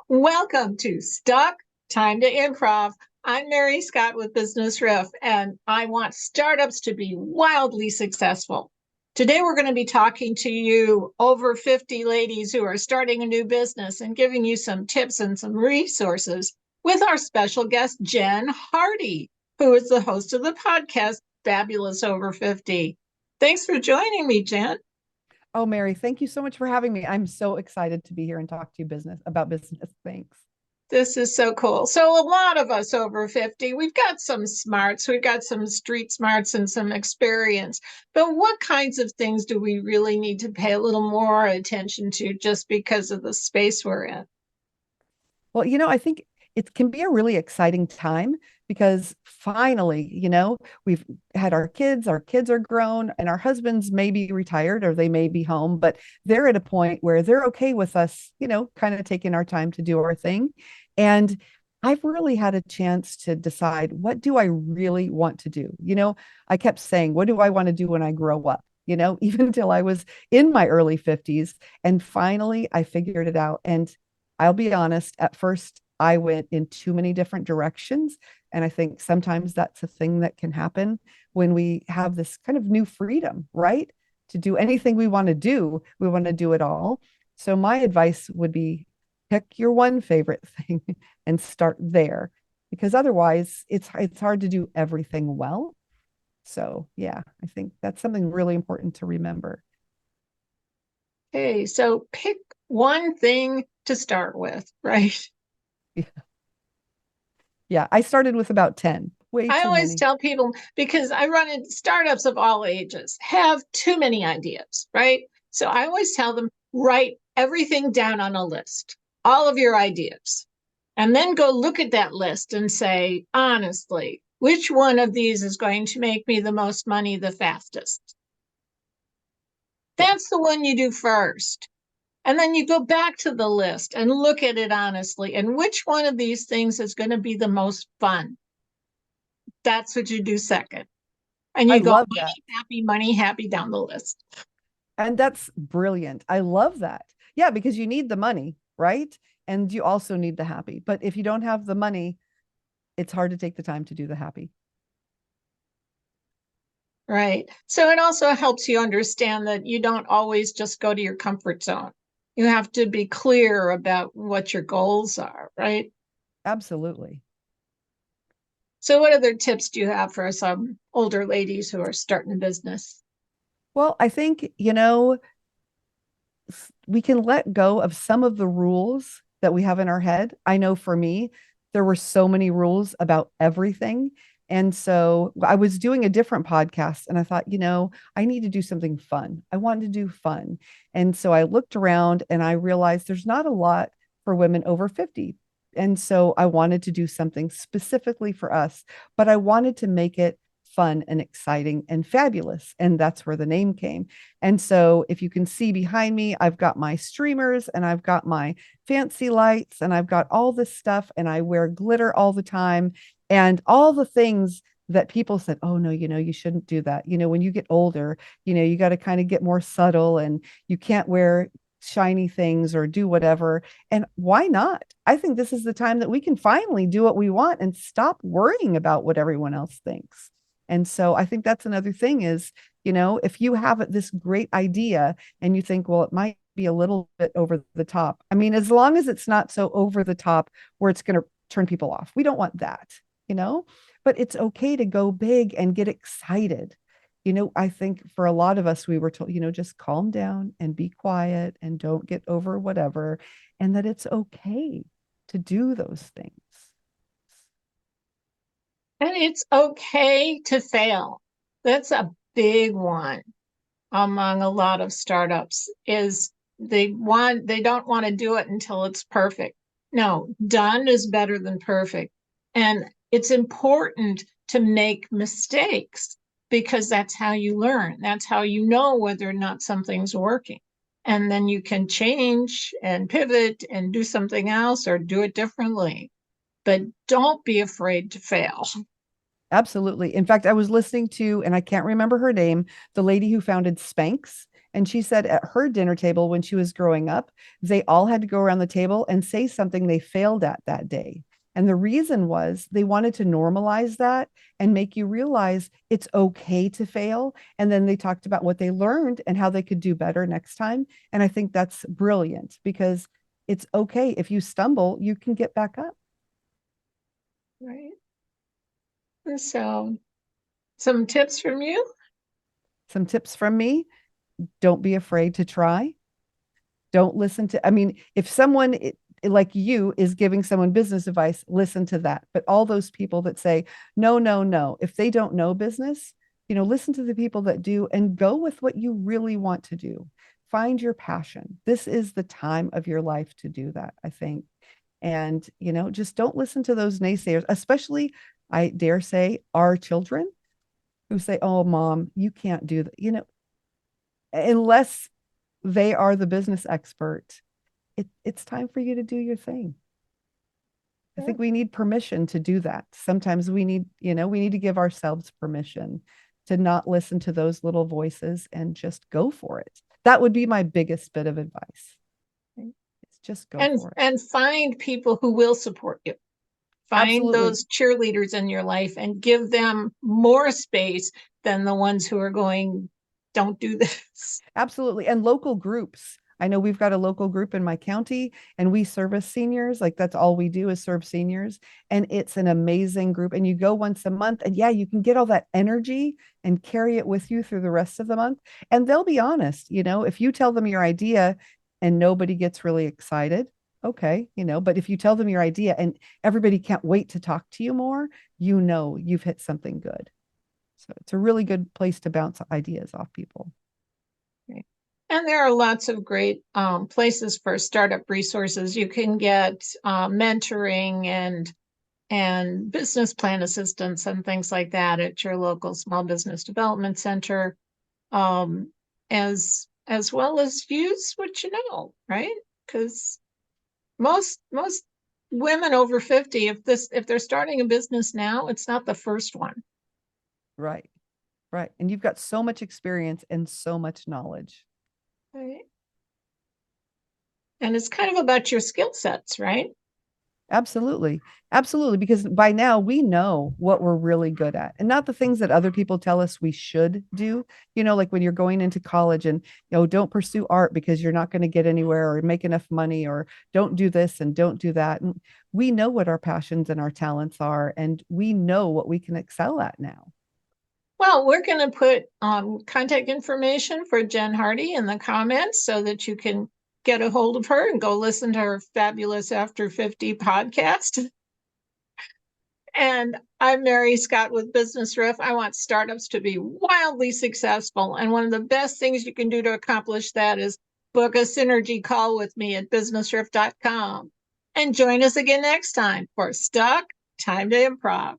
Welcome to Stuck Time to Improv. I'm Mary Scott with Business Riff, and I want startups to be wildly successful. Today, we're going to be talking to you over 50 ladies who are starting a new business and giving you some tips and some resources with our special guest, Jen Hardy, who is the host of the podcast, Fabulous Over 50. Thanks for joining me, Jen. Oh, Mary, thank you so much for having me. I'm so excited to be here and talk to you about business. Thanks. This is so cool. So a lot of us over 50, we've got some smarts, we've got some street smarts and some experience. But what kinds of things do we really need to pay a little more attention to just because of the space we're in? Well, I think it can be a really exciting time because finally, we've had our kids are grown, and our husbands may be retired or they may be home, but they're at a point where they're okay with us, kind of taking our time to do our thing. And I've really had a chance to decide, what do I really want to do? I kept saying, what do I want to do when I grow up? Even until I was in my early 50s. And finally, I figured it out. And I'll be honest, at first, I went in too many different directions. And I think sometimes that's a thing that can happen when we have this kind of new freedom, right? To do anything we want to do, we want to do it all. So, my advice would be pick your one favorite thing and start there, because otherwise it's hard to do everything well. So, yeah, I think that's something really important to remember. Okay, so pick one thing to start with, right? Yeah. Yeah, I started with about 10, way I too always many. tell people, because I run into startups of all ages, have too many ideas, right? So I always tell them, write everything down on a list, all of your ideas, and then go look at that list and say, honestly, which one of these is going to make me the most money the fastest? Yeah. That's the one you do first. And then you go back to the list and look at it honestly. And which one of these things is going to be the most fun? That's what you do second. And I you go love that. money happy down the list. And that's brilliant. I love that. Yeah, because you need the money, right? And you also need the happy. But if you don't have the money, it's hard to take the time to do the happy. Right. So it also helps you understand that you don't always just go to your comfort zone. You have to be clear about what your goals are, right? Absolutely. So, what other tips do you have for some older ladies who are starting a business? Well, I think, we can let go of some of the rules that we have in our head. I know for me, there were so many rules about everything. And so I was doing a different podcast and I thought, I need to do something fun. I wanted to do fun. And so I looked around and I realized there's not a lot for women over 50. And so I wanted to do something specifically for us, but I wanted to make it fun and exciting and fabulous. And that's where the name came. And so if you can see behind me, I've got my streamers and I've got my fancy lights and I've got all this stuff and I wear glitter all the time and all the things that people said, oh no, you shouldn't do that. When you get older, you got to kind of get more subtle and you can't wear shiny things or do whatever. And why not? I think this is the time that we can finally do what we want and stop worrying about what everyone else thinks. And so I think that's another thing is, if you have this great idea and you think, well, it might be a little bit over the top. I mean, as long as it's not so over the top where it's going to turn people off. We don't want that, you know, but it's okay to go big and get excited. I think for a lot of us, we were told, just calm down and be quiet and don't get over whatever, and that it's okay to do those things. And it's okay to fail. That's a big one among a lot of startups is they don't want to do it until it's perfect. No, done is better than perfect. And it's important to make mistakes because that's how you learn. That's how you know whether or not something's working. And then you can change and pivot and do something else or do it differently. But don't be afraid to fail. Absolutely. In fact, I was listening to, and I can't remember her name, the lady who founded Spanx. And she said at her dinner table when she was growing up, they all had to go around the table and say something they failed at that day. And the reason was they wanted to normalize that and make you realize it's okay to fail. And then they talked about what they learned and how they could do better next time. And I think that's brilliant because it's okay. If you stumble, you can get back up. Right. So, some tips from you? Some tips from me: don't be afraid to try. Don't listen to, I mean, if someone like you is giving someone business advice, listen to that. But all those people that say, no, no, no, if they don't know business, listen to the people that do and go with what you really want to do. Find your passion. This is the time of your life to do that, I think. And, just don't listen to those naysayers, especially, I dare say, our children who say, oh, mom, you can't do that. Unless they are the business expert, it's time for you to do your thing. I think we need permission to do that. Sometimes we need to give ourselves permission to not listen to those little voices and just go for it. That would be my biggest bit of advice. It's just go for it. And find people who will support you. Find Absolutely. those cheerleaders in your life and give them more space than the ones who are going, don't do this. Absolutely. And local groups. I know we've got a local group in my county and we service seniors. Like that's all we do is serve seniors. And it's an amazing group. And you go once a month and yeah, you can get all that energy and carry it with you through the rest of the month. And they'll be honest, if you tell them your idea and nobody gets really excited, okay, but if you tell them your idea and everybody can't wait to talk to you more, you've hit something good. So it's a really good place to bounce ideas off people. And there are lots of great places for startup resources. You can get mentoring and business plan assistance and things like that at your local small business development center, as well as use what you know, right? Because most women over 50, if they're starting a business now, it's not the first one. Right. Right. And you've got so much experience and so much knowledge. Right. And it's kind of about your skill sets, right? Absolutely. Absolutely. Because by now we know what we're really good at and not the things that other people tell us we should do. Like when you're going into college and, don't pursue art because you're not going to get anywhere or make enough money, or don't do this and don't do that. And we know what our passions and our talents are, and we know what we can excel at now. Well, we're going to put contact information for Jen Hardy in the comments so that you can get a hold of her and go listen to her fabulous After 50 podcast. And I'm Mary Scott with Business Riff. I want startups to be wildly successful. And one of the best things you can do to accomplish that is book a synergy call with me at businessriff.com. And join us again next time for Stuck, Time to Improv.